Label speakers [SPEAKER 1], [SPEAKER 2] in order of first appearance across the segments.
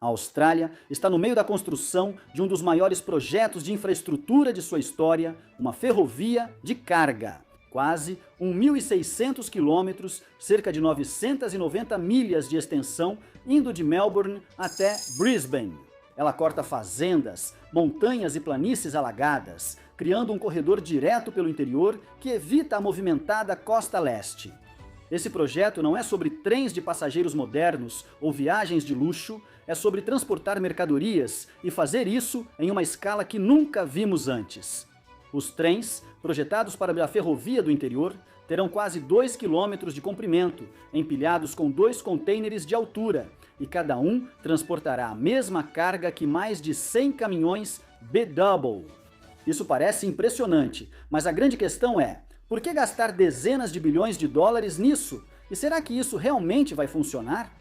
[SPEAKER 1] A Austrália está no meio da construção de um dos maiores projetos de infraestrutura de sua história, uma ferrovia de carga. Quase 1.600 quilômetros, cerca de 990 milhas de extensão, indo de Melbourne até Brisbane. Ela corta fazendas, montanhas e planícies alagadas, criando um corredor direto pelo interior que evita a movimentada costa leste. Esse projeto não é sobre trens de passageiros modernos ou viagens de luxo, é sobre transportar mercadorias e fazer isso em uma escala que nunca vimos antes. Os trens, projetados para a ferrovia do interior, terão quase 2 quilômetros de comprimento, empilhados com 2 contêineres de altura, e cada um transportará a mesma carga que mais de 100 caminhões B-Double. Isso parece impressionante, mas a grande questão é: por que gastar dezenas de bilhões de dólares nisso? E será que isso realmente vai funcionar?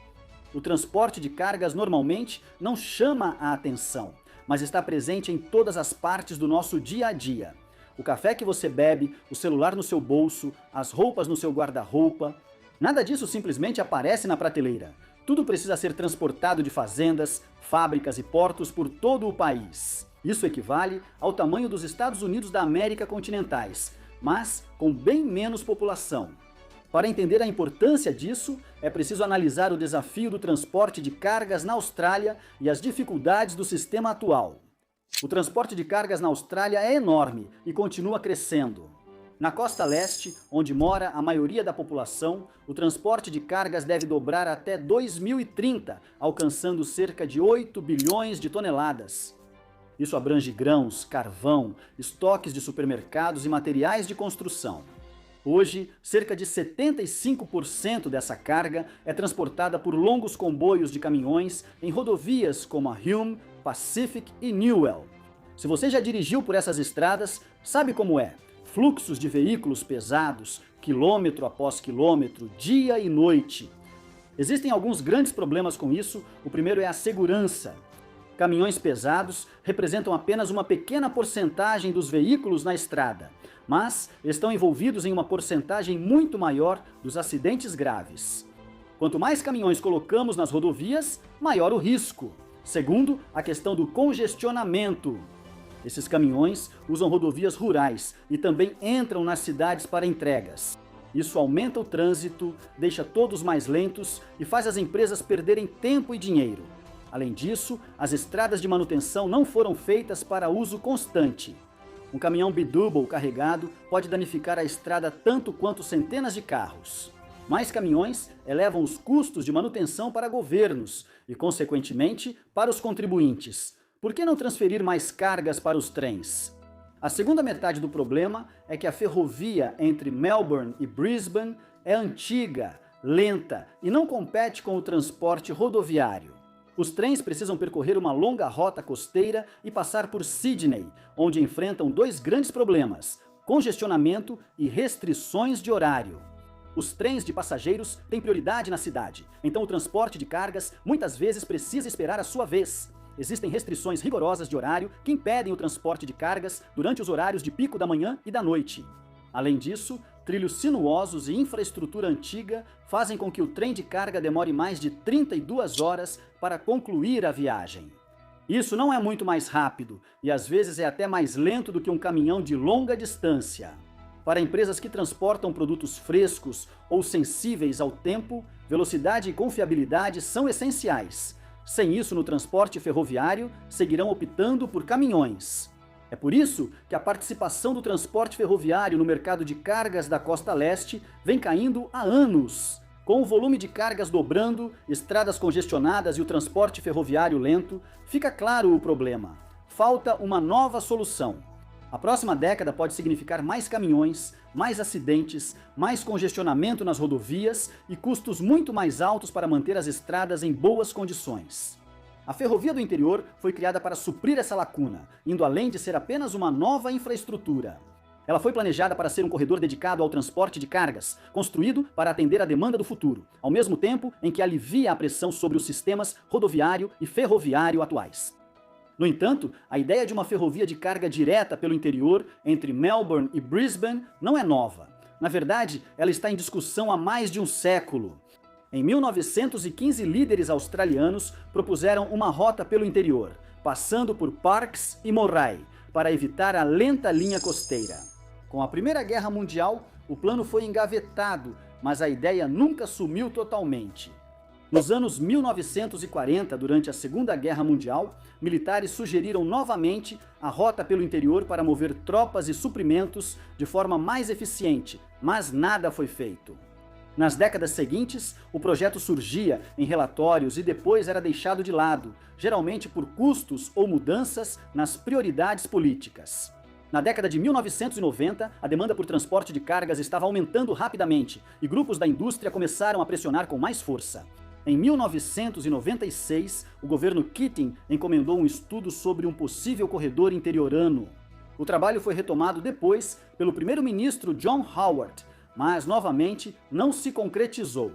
[SPEAKER 1] O transporte de cargas normalmente não chama a atenção, mas está presente em todas as partes do nosso dia a dia. O café que você bebe, o celular no seu bolso, as roupas no seu guarda-roupa. Nada disso simplesmente aparece na prateleira. Tudo precisa ser transportado de fazendas, fábricas e portos por todo o país. Isso equivale ao tamanho dos Estados Unidos da América continentais, mas com bem menos população. Para entender a importância disso, é preciso analisar o desafio do transporte de cargas na Austrália e as dificuldades do sistema atual. O transporte de cargas na Austrália é enorme e continua crescendo. Na costa leste, onde mora a maioria da população, o transporte de cargas deve dobrar até 2030, alcançando cerca de 8 bilhões de toneladas. Isso abrange grãos, carvão, estoques de supermercados e materiais de construção. Hoje, cerca de 75% dessa carga é transportada por longos comboios de caminhões em rodovias como a Hume, Pacific e Newell. Se você já dirigiu por essas estradas, sabe como é. Fluxos de veículos pesados, quilômetro após quilômetro, dia e noite. Existem alguns grandes problemas com isso. O primeiro é a segurança. Caminhões pesados representam apenas uma pequena porcentagem dos veículos na estrada, mas estão envolvidos em uma porcentagem muito maior dos acidentes graves. Quanto mais caminhões colocamos nas rodovias, maior o risco. Segundo, a questão do congestionamento. Esses caminhões usam rodovias rurais e também entram nas cidades para entregas. Isso aumenta o trânsito, deixa todos mais lentos e faz as empresas perderem tempo e dinheiro. Além disso, as estradas de manutenção não foram feitas para uso constante. Um caminhão B-Double carregado pode danificar a estrada tanto quanto centenas de carros. Mais caminhões elevam os custos de manutenção para governos e, consequentemente, para os contribuintes. Por que não transferir mais cargas para os trens? A segunda metade do problema é que a ferrovia entre Melbourne e Brisbane é antiga, lenta e não compete com o transporte rodoviário. Os trens precisam percorrer uma longa rota costeira e passar por Sydney, onde enfrentam 2 grandes problemas: congestionamento e restrições de horário. Os trens de passageiros têm prioridade na cidade, então o transporte de cargas muitas vezes precisa esperar a sua vez. Existem restrições rigorosas de horário que impedem o transporte de cargas durante os horários de pico da manhã e da noite. Além disso, trilhos sinuosos e infraestrutura antiga fazem com que o trem de carga demore mais de 32 horas para concluir a viagem. Isso não é muito mais rápido e às vezes é até mais lento do que um caminhão de longa distância. Para empresas que transportam produtos frescos ou sensíveis ao tempo, velocidade e confiabilidade são essenciais. Sem isso, no transporte ferroviário, seguirão optando por caminhões. É por isso que a participação do transporte ferroviário no mercado de cargas da costa leste vem caindo há anos. Com o volume de cargas dobrando, estradas congestionadas e o transporte ferroviário lento, fica claro o problema. Falta uma nova solução. A próxima década pode significar mais caminhões, mais acidentes, mais congestionamento nas rodovias e custos muito mais altos para manter as estradas em boas condições. A Ferrovia do Interior foi criada para suprir essa lacuna, indo além de ser apenas uma nova infraestrutura. Ela foi planejada para ser um corredor dedicado ao transporte de cargas, construído para atender a demanda do futuro, ao mesmo tempo em que alivia a pressão sobre os sistemas rodoviário e ferroviário atuais. No entanto, a ideia de uma ferrovia de carga direta pelo interior entre Melbourne e Brisbane não é nova. Na verdade, ela está em discussão há mais de um século. Em 1915, líderes australianos propuseram uma rota pelo interior, passando por Parkes e Moray, para evitar a lenta linha costeira. Com a Primeira Guerra Mundial, o plano foi engavetado, mas a ideia nunca sumiu totalmente. Nos anos 1940, durante a Segunda Guerra Mundial, militares sugeriram novamente a rota pelo interior para mover tropas e suprimentos de forma mais eficiente, mas nada foi feito. Nas décadas seguintes, o projeto surgia em relatórios e depois era deixado de lado, geralmente por custos ou mudanças nas prioridades políticas. Na década de 1990, a demanda por transporte de cargas estava aumentando rapidamente e grupos da indústria começaram a pressionar com mais força. Em 1996, o governo Keating encomendou um estudo sobre um possível corredor interiorano. O trabalho foi retomado depois pelo primeiro-ministro John Howard, mas novamente não se concretizou.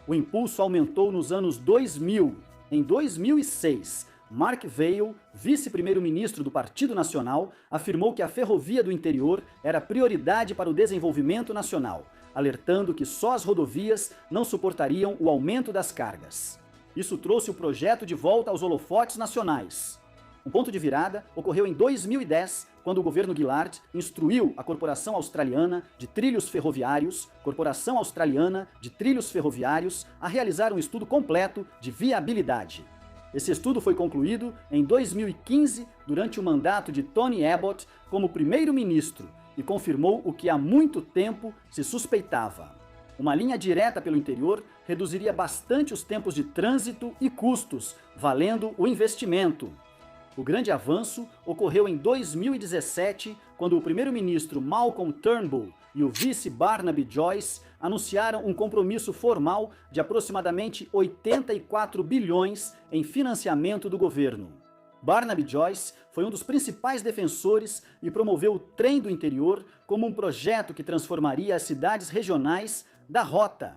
[SPEAKER 1] O impulso aumentou nos anos 2000. Em 2006, Mark Vaile, vice-primeiro-ministro do Partido Nacional, afirmou que a ferrovia do interior era prioridade para o desenvolvimento nacional, alertando que só as rodovias não suportariam o aumento das cargas. Isso trouxe o projeto de volta aos holofotes nacionais. Um ponto de virada ocorreu em 2010, quando o governo Gillard instruiu a Corporação Australiana de Trilhos Ferroviários, a realizar um estudo completo de viabilidade. Esse estudo foi concluído em 2015, durante o mandato de Tony Abbott como primeiro-ministro, e confirmou o que há muito tempo se suspeitava. Uma linha direta pelo interior reduziria bastante os tempos de trânsito e custos, valendo o investimento. O grande avanço ocorreu em 2017, quando o primeiro-ministro Malcolm Turnbull e o vice Barnaby Joyce anunciaram um compromisso formal de aproximadamente 84 bilhões em financiamento do governo. Barnaby Joyce foi um dos principais defensores e promoveu o Trem do Interior como um projeto que transformaria as cidades regionais da rota.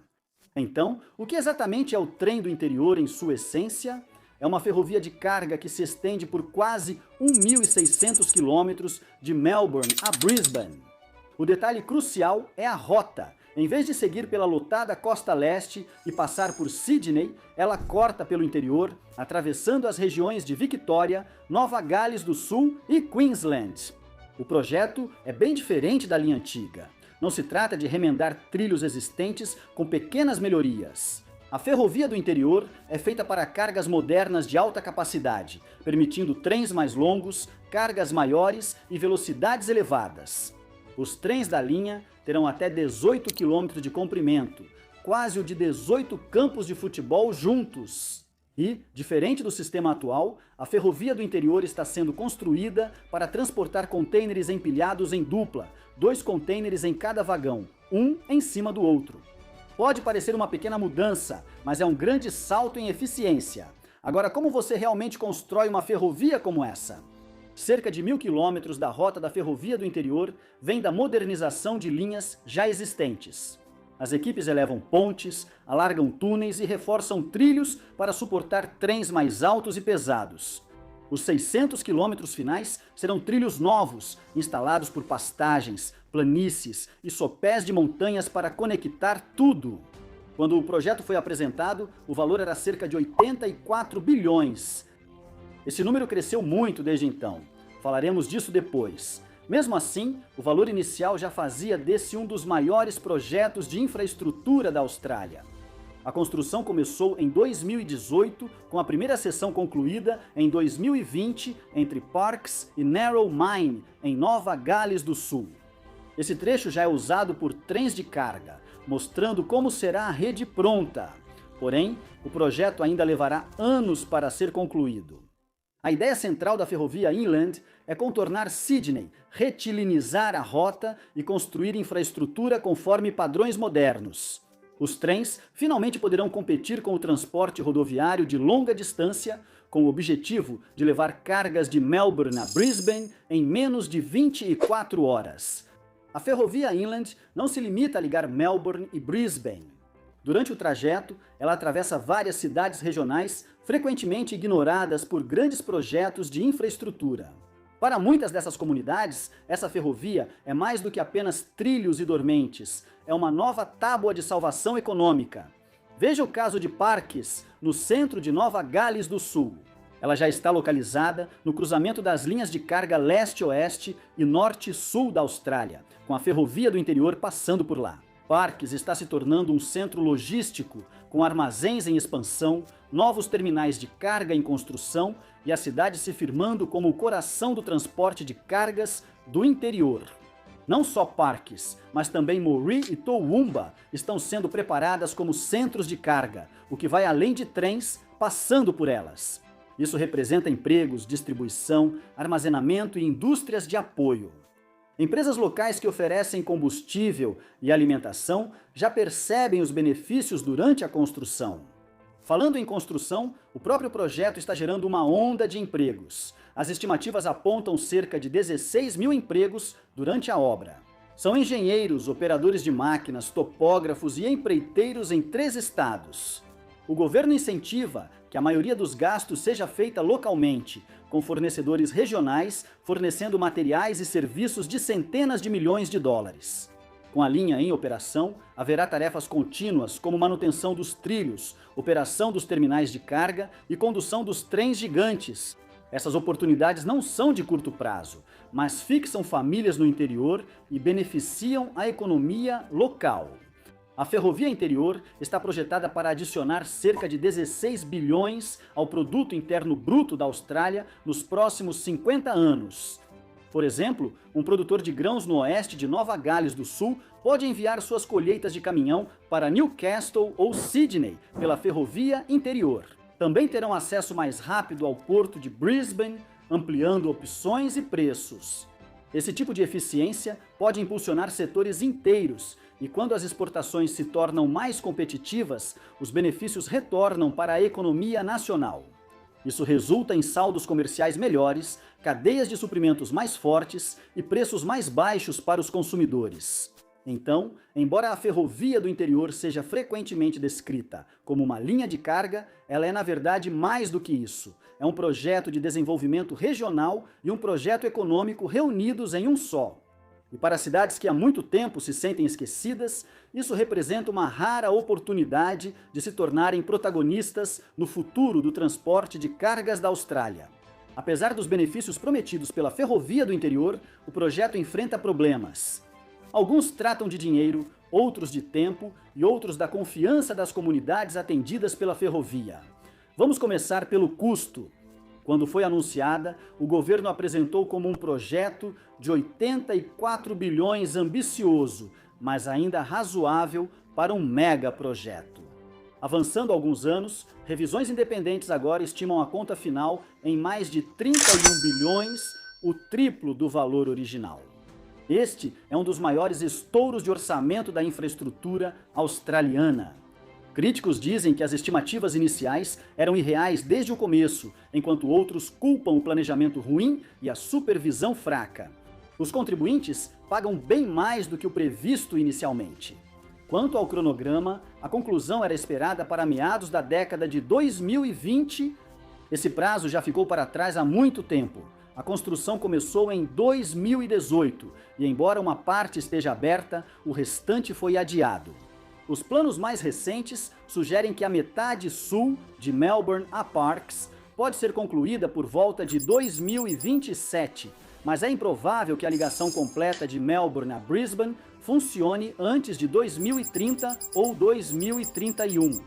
[SPEAKER 1] Então, o que exatamente é o Trem do Interior em sua essência? É uma ferrovia de carga que se estende por quase 1.600 quilômetros de Melbourne a Brisbane. O detalhe crucial é a rota. Em vez de seguir pela lotada costa leste e passar por Sydney, ela corta pelo interior, atravessando as regiões de Victoria, Nova Gales do Sul e Queensland. O projeto é bem diferente da linha antiga. Não se trata de remendar trilhos existentes com pequenas melhorias. A ferrovia do interior é feita para cargas modernas de alta capacidade, permitindo trens mais longos, cargas maiores e velocidades elevadas. Os trens da linha terão até 18 km de comprimento, quase o de 18 campos de futebol juntos. E, diferente do sistema atual, a ferrovia do interior está sendo construída para transportar contêineres empilhados em dupla, 2 contêineres em cada vagão, um em cima do outro. Pode parecer uma pequena mudança, mas é um grande salto em eficiência. Agora, como você realmente constrói uma ferrovia como essa? Cerca de 1.000 quilômetros da rota da ferrovia do interior vem da modernização de linhas já existentes. As equipes elevam pontes, alargam túneis e reforçam trilhos para suportar trens mais altos e pesados. Os 600 quilômetros finais serão trilhos novos, instalados por pastagens, planícies e sopés de montanhas para conectar tudo. Quando o projeto foi apresentado, o valor era cerca de 84 bilhões. Esse número cresceu muito desde então. Falaremos disso depois. Mesmo assim, o valor inicial já fazia desse um dos maiores projetos de infraestrutura da Austrália. A construção começou em 2018, com a primeira seção concluída em 2020 entre Parkes e Narromine, em Nova Gales do Sul. Esse trecho já é usado por trens de carga, mostrando como será a rede pronta. Porém, o projeto ainda levará anos para ser concluído. A ideia central da ferrovia Inland é contornar Sydney, retilinizar a rota e construir infraestrutura conforme padrões modernos. Os trens finalmente poderão competir com o transporte rodoviário de longa distância, com o objetivo de levar cargas de Melbourne a Brisbane em menos de 24 horas. A ferrovia Inland não se limita a ligar Melbourne e Brisbane. Durante o trajeto, ela atravessa várias cidades regionais frequentemente ignoradas por grandes projetos de infraestrutura. Para muitas dessas comunidades, essa ferrovia é mais do que apenas trilhos e dormentes, é uma nova tábua de salvação econômica. Veja o caso de Parques, no centro de Nova Gales do Sul. Ela já está localizada no cruzamento das linhas de carga leste-oeste e norte-sul da Austrália, com a ferrovia do interior passando por lá. Parques está se tornando um centro logístico, com armazéns em expansão, novos terminais de carga em construção e a cidade se firmando como o coração do transporte de cargas do interior. Não só Parques, mas também Moree e Toowoomba estão sendo preparadas como centros de carga, o que vai além de trens passando por elas. Isso representa empregos, distribuição, armazenamento e indústrias de apoio. Empresas locais que oferecem combustível e alimentação já percebem os benefícios durante a construção. Falando em construção, o próprio projeto está gerando uma onda de empregos. As estimativas apontam cerca de 16 mil empregos durante a obra. São engenheiros, operadores de máquinas, topógrafos e empreiteiros em 3 estados. O governo incentiva que a maioria dos gastos seja feita localmente, com fornecedores regionais fornecendo materiais e serviços de centenas de milhões de dólares. Com a linha em operação, haverá tarefas contínuas como manutenção dos trilhos, operação dos terminais de carga e condução dos trens gigantes. Essas oportunidades não são de curto prazo, mas fixam famílias no interior e beneficiam a economia local. A ferrovia interior está projetada para adicionar cerca de 16 bilhões ao produto interno bruto da Austrália nos próximos 50 anos. Por exemplo, um produtor de grãos no oeste de Nova Gales do Sul pode enviar suas colheitas de caminhão para Newcastle ou Sydney pela ferrovia interior. Também terão acesso mais rápido ao porto de Brisbane, ampliando opções e preços. Esse tipo de eficiência pode impulsionar setores inteiros, e quando as exportações se tornam mais competitivas, os benefícios retornam para a economia nacional. Isso resulta em saldos comerciais melhores, cadeias de suprimentos mais fortes e preços mais baixos para os consumidores. Então, embora a ferrovia do interior seja frequentemente descrita como uma linha de carga, ela é na verdade mais do que isso. É um projeto de desenvolvimento regional e um projeto econômico reunidos em um só. E para cidades que há muito tempo se sentem esquecidas, isso representa uma rara oportunidade de se tornarem protagonistas no futuro do transporte de cargas da Austrália. Apesar dos benefícios prometidos pela ferrovia do interior, o projeto enfrenta problemas. Alguns tratam de dinheiro, outros de tempo e outros da confiança das comunidades atendidas pela ferrovia. Vamos começar pelo custo. Quando foi anunciada, o governo apresentou como um projeto de 84 bilhões ambicioso, mas ainda razoável para um mega projeto. Avançando alguns anos, revisões independentes agora estimam a conta final em mais de 31 bilhões, o triplo do valor original. Este é um dos maiores estouros de orçamento da infraestrutura australiana. Críticos dizem que as estimativas iniciais eram irreais desde o começo, enquanto outros culpam o planejamento ruim e a supervisão fraca. Os contribuintes pagam bem mais do que o previsto inicialmente. Quanto ao cronograma, a conclusão era esperada para meados da década de 2020. Esse prazo já ficou para trás há muito tempo. A construção começou em 2018 e, embora uma parte esteja aberta, o restante foi adiado. Os planos mais recentes sugerem que a metade sul de Melbourne a Parkes pode ser concluída por volta de 2027, mas é improvável que a ligação completa de Melbourne a Brisbane funcione antes de 2030 ou 2031.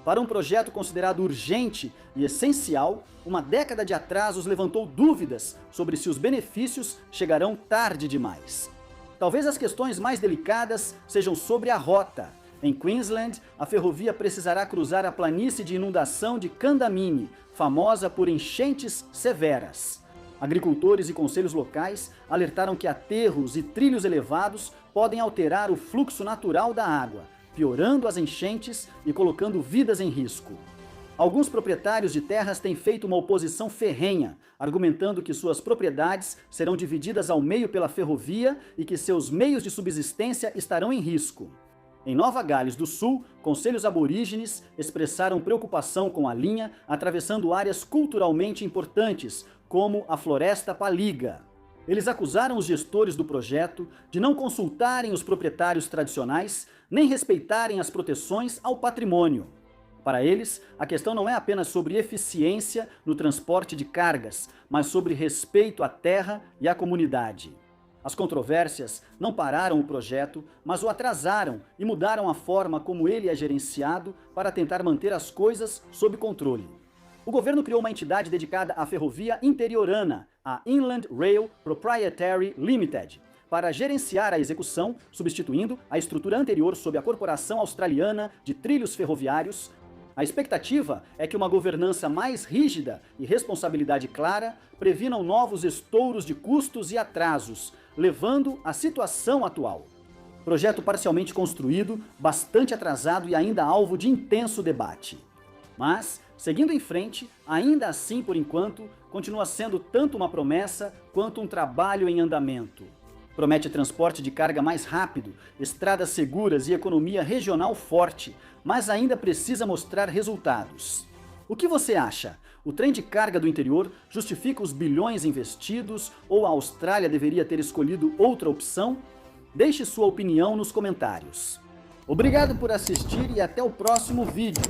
[SPEAKER 1] Para um projeto considerado urgente e essencial, uma década de atrasos levantou dúvidas sobre se os benefícios chegarão tarde demais. Talvez as questões mais delicadas sejam sobre a rota. Em Queensland, a ferrovia precisará cruzar a planície de inundação de Kandamini, famosa por enchentes severas. Agricultores e conselhos locais alertaram que aterros e trilhos elevados podem alterar o fluxo natural da água, piorando as enchentes e colocando vidas em risco. Alguns proprietários de terras têm feito uma oposição ferrenha, argumentando que suas propriedades serão divididas ao meio pela ferrovia e que seus meios de subsistência estarão em risco. Em Nova Gales do Sul, conselhos aborígenes expressaram preocupação com a linha atravessando áreas culturalmente importantes, como a Floresta Paliga. Eles acusaram os gestores do projeto de não consultarem os proprietários tradicionais, nem respeitarem as proteções ao patrimônio. Para eles, a questão não é apenas sobre eficiência no transporte de cargas, mas sobre respeito à terra e à comunidade. As controvérsias não pararam o projeto, mas o atrasaram e mudaram a forma como ele é gerenciado para tentar manter as coisas sob controle. O governo criou uma entidade dedicada à ferrovia interiorana, a Inland Rail Proprietary Limited, para gerenciar a execução, substituindo a estrutura anterior sob a Corporação Australiana de Trilhos Ferroviários. A expectativa é que uma governança mais rígida e responsabilidade clara previnam novos estouros de custos e atrasos, levando à situação atual. Projeto parcialmente construído, bastante atrasado e ainda alvo de intenso debate. Mas, seguindo em frente, ainda assim por enquanto, continua sendo tanto uma promessa quanto um trabalho em andamento. Promete transporte de carga mais rápido, estradas seguras e economia regional forte, mas ainda precisa mostrar resultados. O que você acha? O trem de carga do interior justifica os bilhões investidos ou a Austrália deveria ter escolhido outra opção? Deixe sua opinião nos comentários. Obrigado por assistir e até o próximo vídeo.